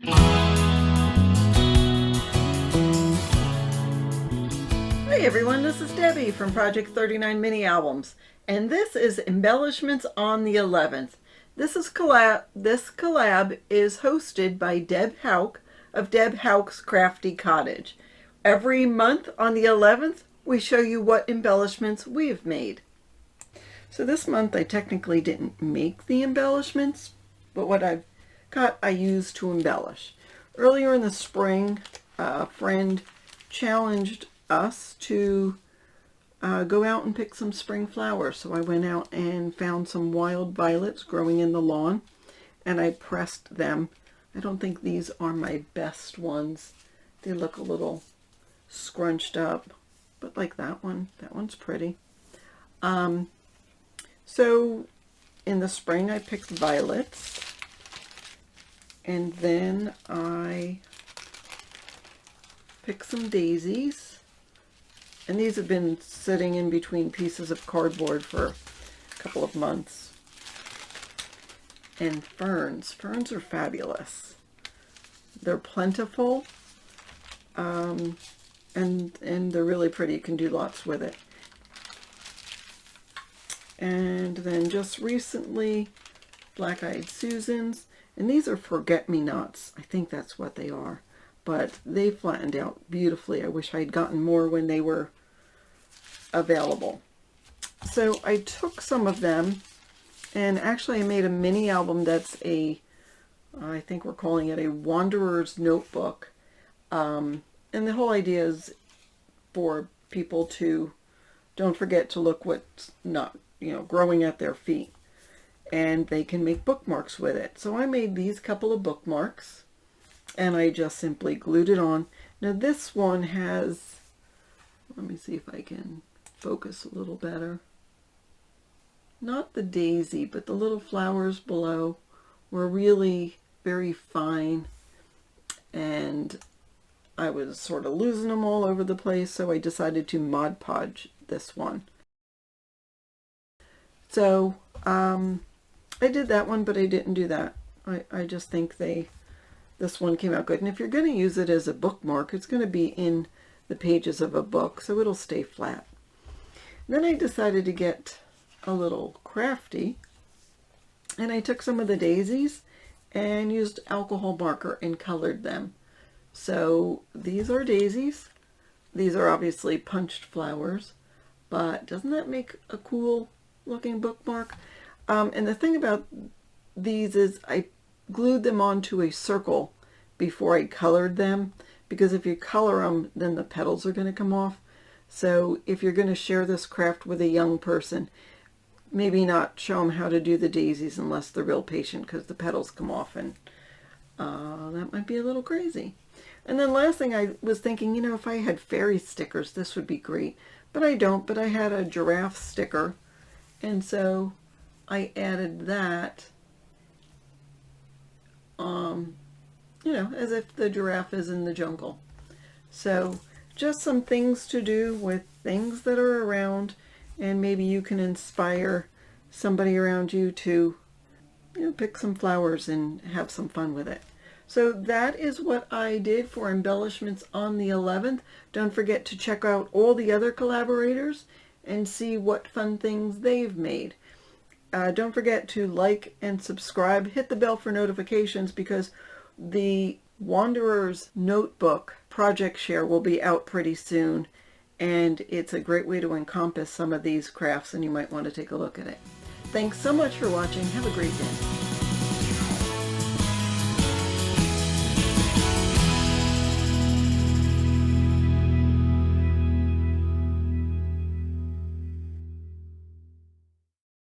Hey everyone, this is Debbie from Project 39 Mini Albums, and this is Embellishments on the 11th. This collab is hosted by Deb Hauk of Deb Hauk's Crafty Cottage. Every month on the 11th, we show you what embellishments we've made. So this month I technically didn't make the embellishments, but what I've got I used to embellish. Earlier in the spring, a friend challenged us to go out and pick some spring flowers. So I went out and found some wild violets growing in the lawn, and I pressed them. I don't think these are my best ones. They look a little scrunched up, but like that one's pretty. So in the spring I picked violets, and then I picked some daisies. And these have been sitting in between pieces of cardboard for a couple of months. And ferns. Ferns are fabulous. They're plentiful, and they're really pretty. You can do lots with it. And then just recently, Black-Eyed Susans. And these are forget-me-nots. I think that's what they are. But they flattened out beautifully. I wish I'd gotten more when they were available. So I took some of them, and actually I made a mini album that's I think we're calling it a Wanderer's Notebook. And the whole idea is for people to don't forget to look what's not, growing at their feet. And they can make bookmarks with it. So I made these couple of bookmarks, and I just simply glued it on. Now this one has, let me see if I can focus a little better. Not the daisy, but the little flowers below were really very fine, and I was sort of losing them all over the place, so I decided to Mod Podge this one. So I did that one, but I didn't do that. I just think this one came out good. And if you're going to use it as a bookmark, it's going to be in the pages of a book, so it'll stay flat. And then I decided to get a little crafty, and I took some of the daisies and used alcohol marker and colored them. So these are daisies. These are obviously punched flowers, but doesn't that make a cool looking bookmark? And the thing about these is I glued them onto a circle before I colored them, because if you color them, then the petals are going to come off. So if you're going to share this craft with a young person, maybe not show them how to do the daisies unless they're real patient, because the petals come off, and that might be a little crazy. And then last thing, I was thinking, if I had fairy stickers, this would be great. But I don't, but I had a giraffe sticker, and so I added that, as if the giraffe is in the jungle. So just some things to do with things that are around, and maybe you can inspire somebody around you to pick some flowers and have some fun with it. So that is what I did for embellishments on the 11th. Don't forget to check out all the other collaborators and see what fun things they've made. Don't forget to like and subscribe. Hit the bell for notifications, because the Wanderer's Notebook project share will be out pretty soon, and it's a great way to encompass some of these crafts, and you might want to take a look at it. Thanks so much for watching. Have a great day.